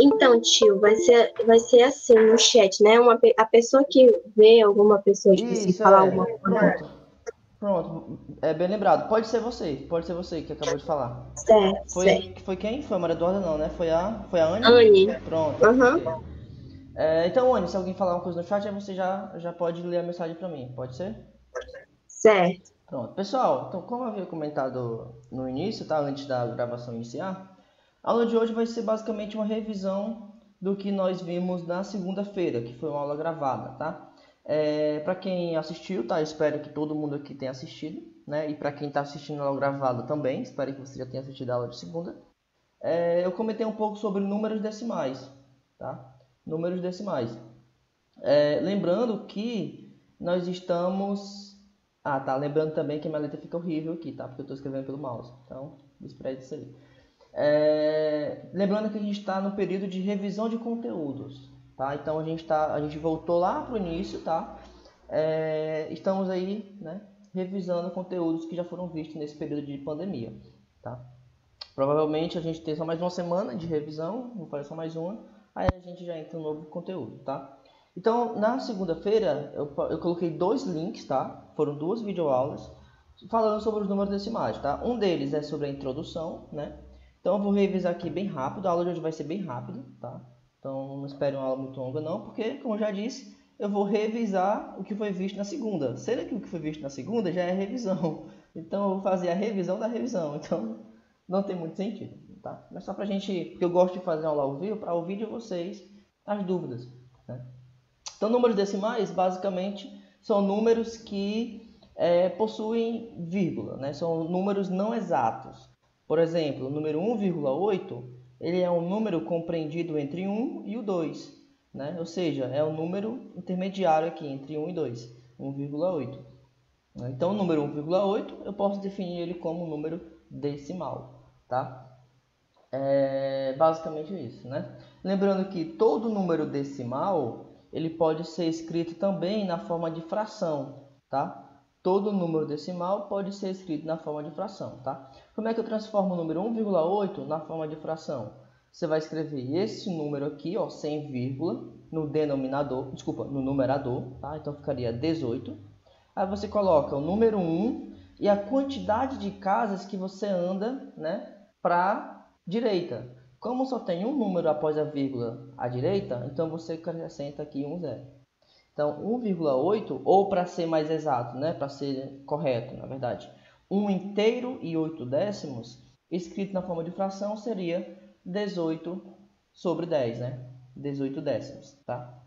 Então, tio, vai ser assim no chat, né? A pessoa que vê alguma pessoa, tipo assim, Isso, falar alguma coisa. pronto. Pronto, é bem lembrado. Pode ser você que acabou de falar. Certo, certo. Foi quem? Foi a Maria Eduarda não, né? Foi a Anne? Anne. Pronto, Aham. ok. Então, Anne, se alguém falar uma coisa no chat, aí você já pode ler a mensagem pra mim, pode ser? Certo. Pronto. Pessoal, então como eu havia comentado no início, tá? Antes da gravação iniciar, a aula de hoje vai ser basicamente uma revisão do que nós vimos na segunda-feira, que foi uma aula gravada, tá? Para quem assistiu, tá? Espero que todo mundo aqui tenha assistido, né? E para quem está assistindo a aula gravada também, espero que você já tenha assistido a aula de segunda. Eu comentei um pouco sobre números decimais, tá? Números decimais. Lembrando que nós estamos... Ah, tá. Lembrando também que minha letra fica horrível aqui, tá? Porque eu estou escrevendo pelo mouse. Então, despreze isso aí. Lembrando que a gente está no período de revisão de conteúdos, tá? Então a gente voltou lá para o início, tá? Estamos aí, né, revisando conteúdos que já foram vistos nesse período de pandemia, tá? Provavelmente a gente tem só mais uma semana de revisão, vou fazer só mais uma, aí a gente já entra no novo conteúdo, tá? Então na segunda-feira eu coloquei dois links, tá? Foram duas videoaulas falando sobre os números decimais, tá? Um deles é sobre a introdução, né? Então eu vou revisar aqui bem rápido, a aula de hoje vai ser bem rápida, tá? Então não espere uma aula muito longa não, porque como eu já disse, eu vou revisar o que foi visto na segunda. Sendo que o que foi visto na segunda já é revisão. Então eu vou fazer a revisão da revisão. Então não tem muito sentido, tá? Mas só pra gente, porque eu gosto de fazer aula ao vivo, para ouvir de vocês as dúvidas, né? Então números decimais basicamente são números que possuem vírgula, né? São números não exatos. Por exemplo, o número 1,8 ele é um número compreendido entre 1 e o 2, né? Ou seja, é um número intermediário aqui entre 1 e 2, 1,8. Então o número 1,8 eu posso definir ele como um número decimal, tá? Basicamente isso, né? Lembrando que todo número decimal ele pode ser escrito também na forma de fração, tá? Todo número decimal pode ser escrito na forma de fração, tá? Como é que eu transformo o número 1,8 na forma de fração? Você vai escrever esse número aqui, ó, sem vírgula, no denominador, desculpa, no numerador, tá? Então ficaria 18. Aí você coloca o número 1 e a quantidade de casas que você anda, né, para direita. Como só tem um número após a vírgula à direita, então você acrescenta aqui um zero. Então 1,8, ou para ser mais exato, né, para ser correto, na verdade, 1 inteiro e 8 décimos, escrito na forma de fração, seria 18 sobre 10, né? 18 décimos, tá?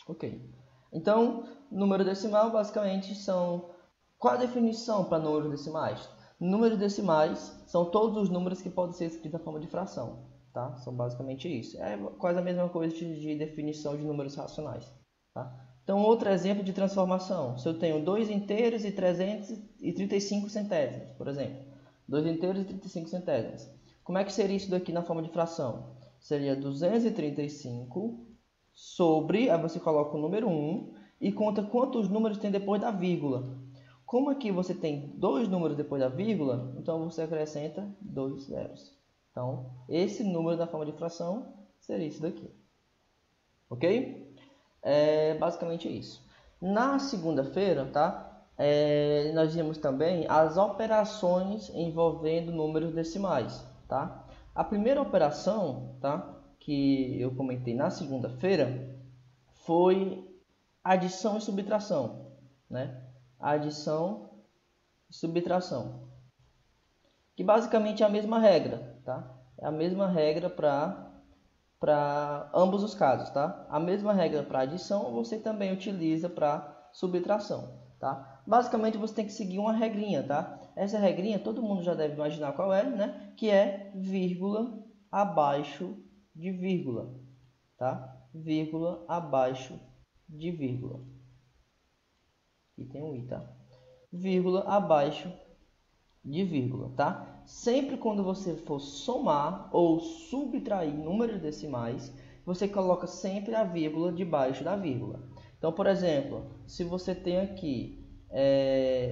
Ok. Então, número decimal basicamente são... Qual a definição para números decimais? Números decimais são todos os números que podem ser escritos na forma de fração, tá? São basicamente isso. É quase a mesma coisa de definição de números racionais, tá? Então, outro exemplo de transformação. Se eu tenho 2 inteiros e 335 centésimos, por exemplo. 2 inteiros e 35 centésimos. Como é que seria isso daqui na forma de fração? Seria 235 sobre, aí você coloca o número 1 e conta quantos números tem depois da vírgula. Como aqui você tem dois números depois da vírgula, então você acrescenta dois zeros. Então, esse número da forma de fração seria isso daqui. Ok? Basicamente isso. Na segunda-feira, tá? Nós vimos também as operações envolvendo números decimais, tá? A primeira operação, tá, que eu comentei na segunda-feira foi adição e subtração, né? Adição e subtração, que basicamente é a mesma regra, tá? É a mesma regra para ambos os casos, tá? A mesma regra para adição você também utiliza para subtração, tá? Basicamente você tem que seguir uma regrinha, tá? Essa regrinha todo mundo já deve imaginar qual é, né? Que é vírgula abaixo de vírgula, tá? Vírgula abaixo de vírgula. Aqui tem um i, tá? Vírgula abaixo de vírgula, tá? Sempre quando você for somar ou subtrair números decimais, você coloca sempre a vírgula debaixo da vírgula. Então, por exemplo, se você tem aqui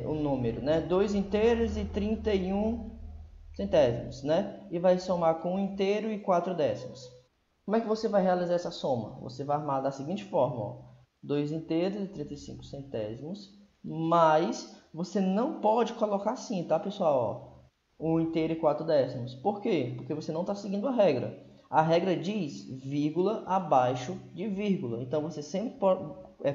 o número, né? 2 inteiros e 31 centésimos, né? E vai somar com 1 inteiro e 4 décimos. Como é que você vai realizar essa soma? Você vai armar da seguinte forma, ó. 2 inteiros e 35 centésimos, mas você não pode colocar assim, tá, pessoal? Ó, 1 inteiro e 4 décimos. Por quê? Porque você não está seguindo a regra. A regra diz vírgula abaixo de vírgula. Então, você sempre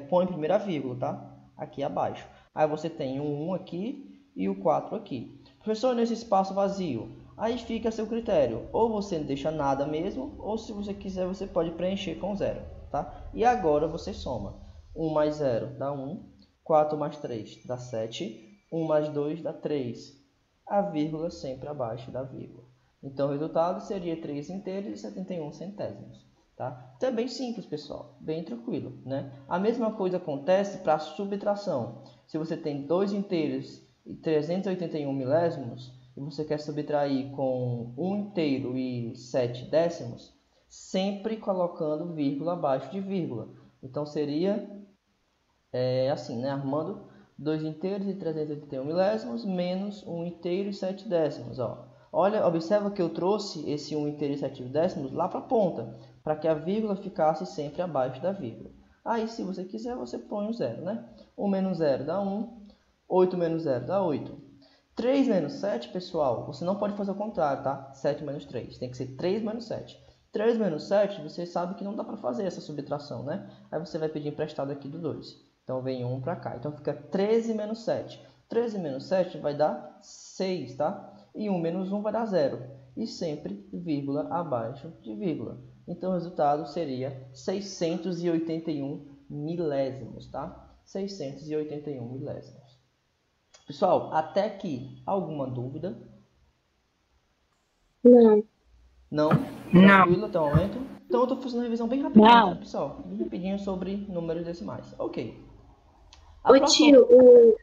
põe primeiro a vírgula, tá? Aqui abaixo. Aí você tem o 1 aqui e o 4 aqui. Professor, nesse espaço vazio, aí fica a seu critério. Ou você não deixa nada mesmo, ou se você quiser, você pode preencher com 0. Tá? E agora você soma. 1 mais 0 dá 1. 4 mais 3 dá 7. 1 mais 2 dá 3. A vírgula sempre abaixo da vírgula. Então o resultado seria 3 inteiros e 71 centésimos. Tá? Então é bem simples, pessoal. Bem tranquilo. Né? A mesma coisa acontece para a subtração. Se você tem 2 inteiros e 381 milésimos, e você quer subtrair com 1 inteiro e 7 décimos, sempre colocando vírgula abaixo de vírgula. Então seria assim, né? Armando 2 inteiros e 381 milésimos menos 1 inteiro e 7 décimos. Ó. Olha, observa que eu trouxe esse 1 inteiro e 7 décimos lá para a ponta, para que a vírgula ficasse sempre abaixo da vírgula. Aí, se você quiser, você põe o 0, né? 1 menos 0 dá 1, 8 menos 0 dá 8. 3 menos 7, pessoal, você não pode fazer o contrário, tá? 7 menos 3, tem que ser 3 menos 7. 3 menos 7, você sabe que não dá para fazer essa subtração, né? Aí você vai pedir emprestado aqui do 2. Então, vem 1 para cá. Então, fica 13 menos 7. 13 menos 7 vai dar 6, tá? E 1 menos 1 vai dar 0. E sempre vírgula abaixo de vírgula. Então, o resultado seria 681 milésimos, tá? 681 milésimos. Pessoal, até aqui, alguma dúvida? Não. Não? Não. Tranquilo até o momento? Então eu estou fazendo uma revisão bem rapidinho, tá, pessoal? Bem rapidinho sobre números decimais. Ok. A Ô próxima... tio,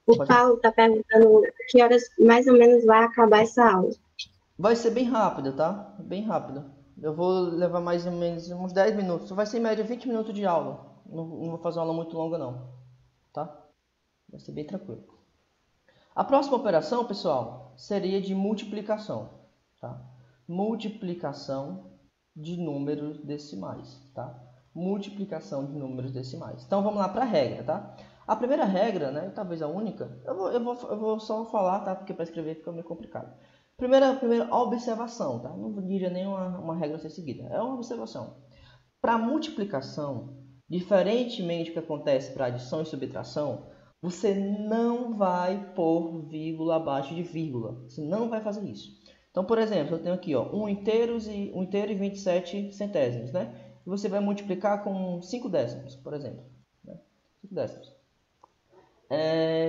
o Pode... Paulo tá perguntando que horas mais ou menos vai acabar essa aula. Vai ser bem rápida, tá? Bem rápida. Eu vou levar mais ou menos uns 10 minutos. Vai ser em média 20 minutos de aula. Não vou fazer uma aula muito longa, não. Tá? Vai ser bem tranquilo. A próxima operação, pessoal, seria de multiplicação. Tá? Multiplicação de números decimais. Tá? Multiplicação de números decimais. Então, vamos lá para a regra, tá? A primeira regra, né, talvez a única, eu vou só falar, tá? Porque para escrever fica meio complicado. Primeira observação, tá? Não diria nem uma regra a ser seguida. É uma observação. Para multiplicação, diferentemente do que acontece para adição e subtração, você não vai pôr vírgula abaixo de vírgula. Você não vai fazer isso. Então, por exemplo, eu tenho aqui, ó, 1 inteiro e 27 centésimos, né? E você vai multiplicar com 5 décimos, por exemplo. Né? 5 décimos.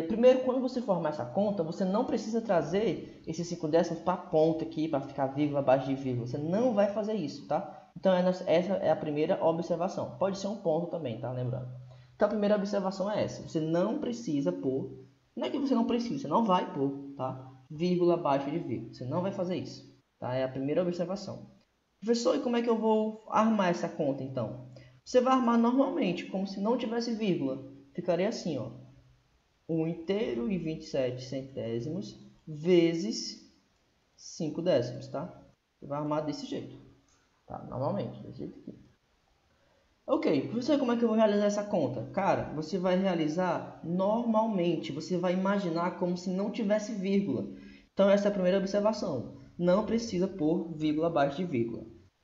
Primeiro, quando você formar essa conta, você não precisa trazer esses 5 décimos para a ponta aqui, para ficar vírgula abaixo de vírgula. Você não vai fazer isso, tá? Então, essa é a primeira observação. Pode ser um ponto também, tá? Lembrando. Então, a primeira observação é essa. Você não precisa pôr... Não é que você não precisa, você não vai pôr, tá? Vírgula abaixo de vírgula. Você não vai fazer isso, tá? É a primeira observação. Professor, e como é que eu vou armar essa conta, então? Você vai armar normalmente, como se não tivesse vírgula. Ficaria assim, ó. 1 inteiro e 27 centésimos vezes 5 décimos, tá? Você vai armar desse jeito, tá? Normalmente, desse jeito aqui. Ok, professor, como é que eu vou realizar essa conta? Cara, você vai realizar normalmente, você vai imaginar como se não tivesse vírgula. Então, essa é a primeira observação. Não precisa pôr vírgula abaixo de vírgula.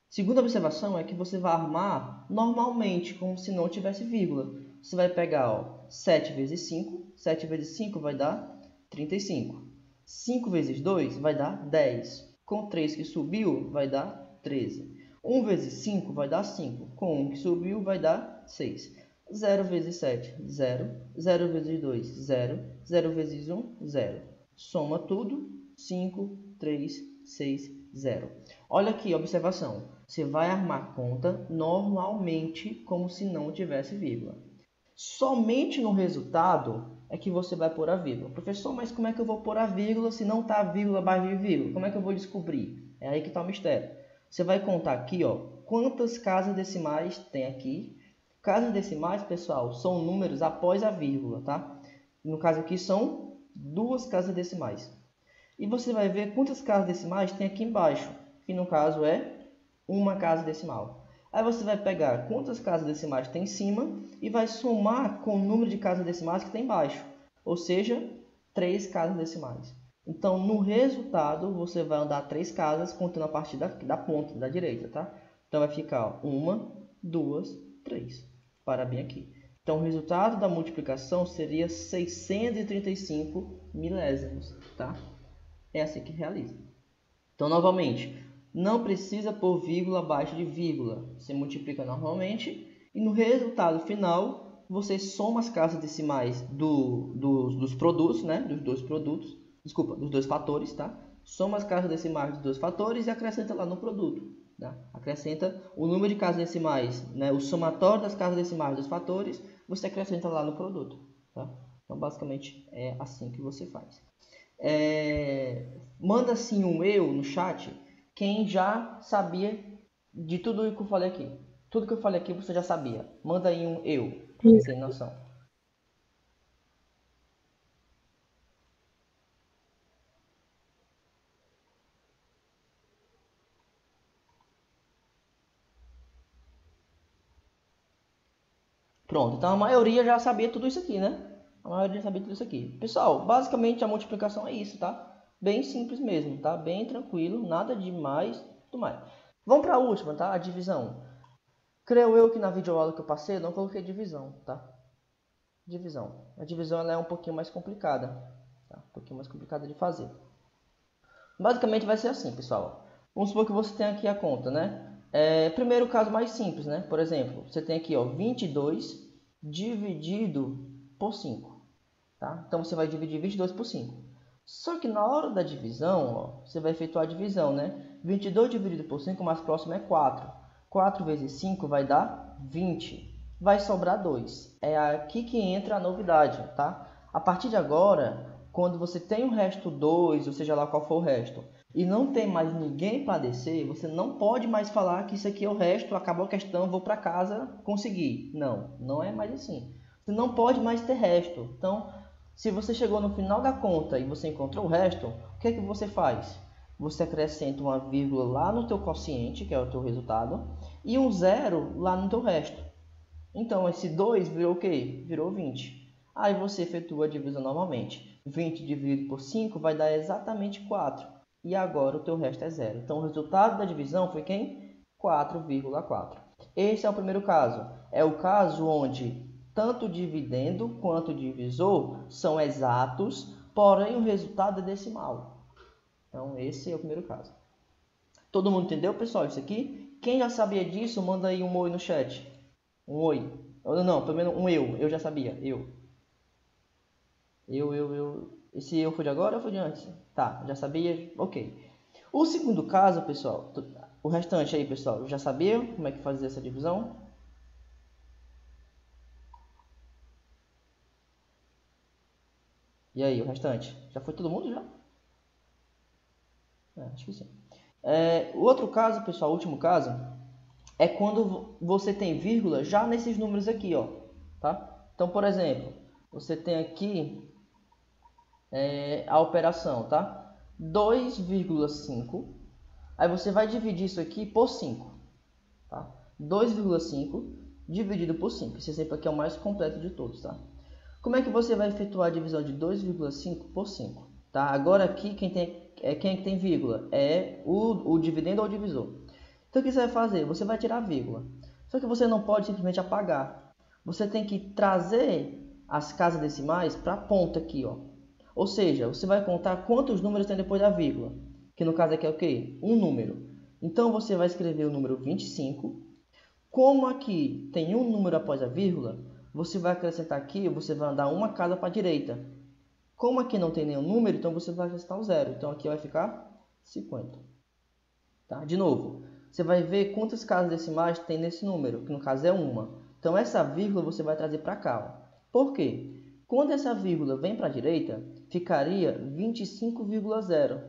Segunda observação é que você vai armar normalmente, como se não tivesse vírgula. Você vai pegar, ó, 7 vezes 5. 7 vezes 5 vai dar 35. 5 vezes 2 vai dar 10. Com 3 que subiu, vai dar 13. 1 vezes 5 vai dar 5. Com 1 que subiu, vai dar 6. 0 vezes 7, 0. 0 vezes 2, 0. 0 vezes 1, 0. Soma tudo, 5, 3, 6, 0. Olha aqui a observação. Você vai armar a conta normalmente, como se não tivesse vírgula. Somente no resultado é que você vai pôr a vírgula. Professor, mas como é que eu vou pôr a vírgula se não está a vírgula abaixo de vírgula? Como é que eu vou descobrir? É aí que está o mistério. Você vai contar aqui, ó, quantas casas decimais tem aqui. Casas decimais, pessoal, são números após a vírgula, tá? No caso aqui são 2 casas decimais. E você vai ver quantas casas decimais tem aqui embaixo, que no caso é uma casa decimal. Aí você vai pegar quantas casas decimais tem em cima e vai somar com o número de casas decimais que tem embaixo. Ou seja, 3 casas decimais. Então, no resultado, você vai andar 3 casas contando a partir da ponta, da direita, tá? Então, vai ficar 1, 2, 3. Para bem aqui. Então, o resultado da multiplicação seria 635 milésimos, tá? É assim que realiza. Então, novamente, não precisa pôr vírgula abaixo de vírgula. Você multiplica normalmente e no resultado final, você soma as casas decimais dos produtos, né? Dos dois produtos. Desculpa, dos dois fatores, tá? Soma as casas decimais dos dois fatores e acrescenta lá no produto. Tá? Acrescenta o número de casas decimais, né? O somatório das casas decimais dos fatores, você acrescenta lá no produto. Tá? Então, basicamente, é assim que você faz. Manda sim um eu no chat quem já sabia de tudo o que eu falei aqui. Tudo que eu falei aqui você já sabia. Manda aí um eu, pra quem tem noção. Pronto, então a maioria já sabia tudo isso aqui, né? A maioria já sabia tudo isso aqui. Pessoal, basicamente a multiplicação é isso, tá? Bem simples mesmo, tá? Bem tranquilo, nada de mais, tudo mais. Vamos para a última, tá? A divisão. Creio eu que na videoaula que eu passei, eu não coloquei divisão, tá? Divisão. A divisão ela é um pouquinho mais complicada, tá? Um pouquinho mais complicada de fazer. Basicamente vai ser assim, pessoal. Vamos supor que você tem aqui a conta, né? Primeiro caso mais simples, né? Por exemplo, você tem aqui, ó, 22 dividido por 5, tá? Então você vai dividir 22 por 5. Só que na hora da divisão, ó, você vai efetuar a divisão, né? 22 dividido por 5, o mais próximo é 4. 4 vezes 5 vai dar 20. Vai sobrar 2. É aqui que entra a novidade, tá? A partir de agora, quando você tem o resto 2, ou seja lá qual for o resto, e não tem mais ninguém para descer, você não pode mais falar que isso aqui é o resto, acabou a questão, vou para casa, consegui. Não, não é mais assim. Você não pode mais ter resto. Então, se você chegou no final da conta e você encontrou o resto, o que é que você faz? Você acrescenta uma vírgula lá no teu quociente, que é o teu resultado, e um zero lá no teu resto. Então, esse 2 virou o quê? Virou 20. Aí você efetua a divisão novamente. 20 dividido por 5 vai dar exatamente 4. E agora o teu resto é zero. Então, o resultado da divisão foi quem? 4,4. Esse é o primeiro caso. É o caso onde tanto o dividendo quanto o divisor são exatos, porém o resultado é decimal. Então, esse é o primeiro caso. Todo mundo entendeu, pessoal, isso aqui? Quem já sabia disso, manda aí um oi no chat. Um oi. Não, pelo menos um eu. Eu já sabia. Eu. Esse eu foi de agora ou foi de antes? Tá, já sabia. Ok. O segundo caso, pessoal. O restante aí, pessoal. Já sabia como é que fazia essa divisão? E aí, o restante? Já foi todo mundo já? Acho que sim. O outro caso, pessoal, o último caso, é quando você tem vírgula já nesses números aqui, ó. Tá? Então, por exemplo, você tem aqui a operação, tá? 2,5. Aí você vai dividir isso aqui por 5. Tá? 2,5 dividido por 5. Esse exemplo aqui é o mais completo de todos, tá? Como é que você vai efetuar a divisão de 2,5 por 5? Tá? Agora aqui quem é que tem vírgula? É o dividendo ou o divisor. Então o que você vai fazer? Você vai tirar a vírgula. Só que você não pode simplesmente apagar. Você tem que trazer as casas decimais para a ponta aqui, ó. Ou seja, você vai contar quantos números tem depois da vírgula. Que no caso aqui é o quê? Um número. Então você vai escrever o número 25. Como aqui tem um número após a vírgula, você vai acrescentar aqui, você vai andar uma casa para a direita. Como aqui não tem nenhum número, então você vai acrescentar um zero. Então aqui vai ficar 50. Tá? De novo, você vai ver quantas casas decimais tem nesse número, que no caso é uma. Então essa vírgula você vai trazer para cá. Ó. Por quê? Quando essa vírgula vem para a direita, ficaria 25,0.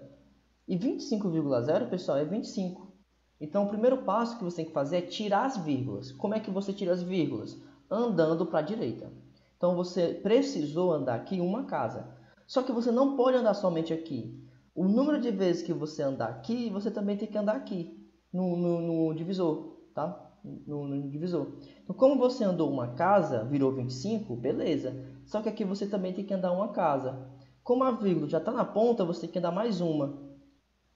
E 25,0, pessoal, é 25. Então, o primeiro passo que você tem que fazer é tirar as vírgulas. Como é que você tira as vírgulas? Andando para a direita. Então, você precisou andar aqui uma casa. Só que você não pode andar somente aqui. O número de vezes que você andar aqui, você também tem que andar aqui. no divisor, tá? No divisor. Então, como você andou uma casa, virou 25, beleza. Só que aqui você também tem que andar uma casa. Como a vírgula já está na ponta, você tem que andar mais uma.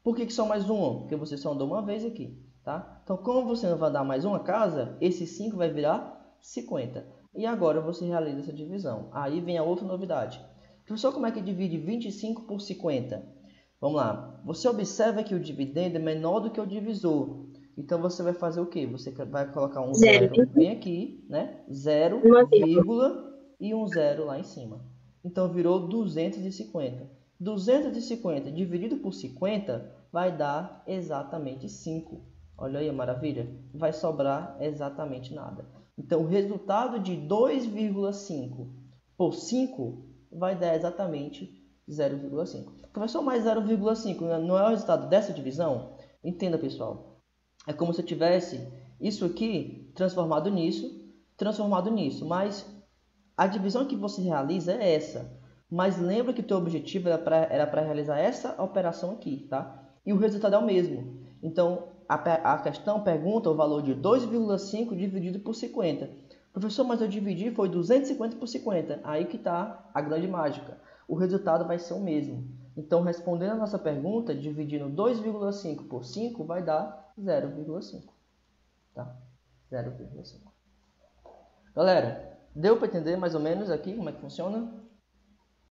Por que só mais uma? Porque você só andou uma vez aqui, tá? Então, como você vai andar mais uma casa, esse 5 vai virar 50. E agora você realiza essa divisão. Aí vem a outra novidade. Professor, como é que divide 25 por 50? Vamos lá. Você observa que o dividendo é menor do que o divisor. Então, você vai fazer o quê? Você vai colocar um zero bem aqui, né? 0, vírgula e um zero lá em cima. Então, virou 250. 250 dividido por 50 vai dar exatamente 5. Olha aí a maravilha. Vai sobrar exatamente nada. Então, o resultado de 2,5 por 5 vai dar exatamente 0,5. Professor, mais 0,5 não é o resultado dessa divisão? Entenda, pessoal. É como se eu tivesse isso aqui transformado nisso. Mas a divisão que você realiza é essa. Mas lembra que o teu objetivo era para realizar essa operação aqui, tá? E o resultado é o mesmo. Então, a questão pergunta o valor de 2,5 dividido por 50. Professor, mas eu dividi, foi 250 por 50. Aí que está a grande mágica. O resultado vai ser o mesmo. Então, respondendo a nossa pergunta, dividindo 2,5 por 5 vai dar 0,5. Tá? 0,5. Galera, deu para entender mais ou menos aqui como é que funciona?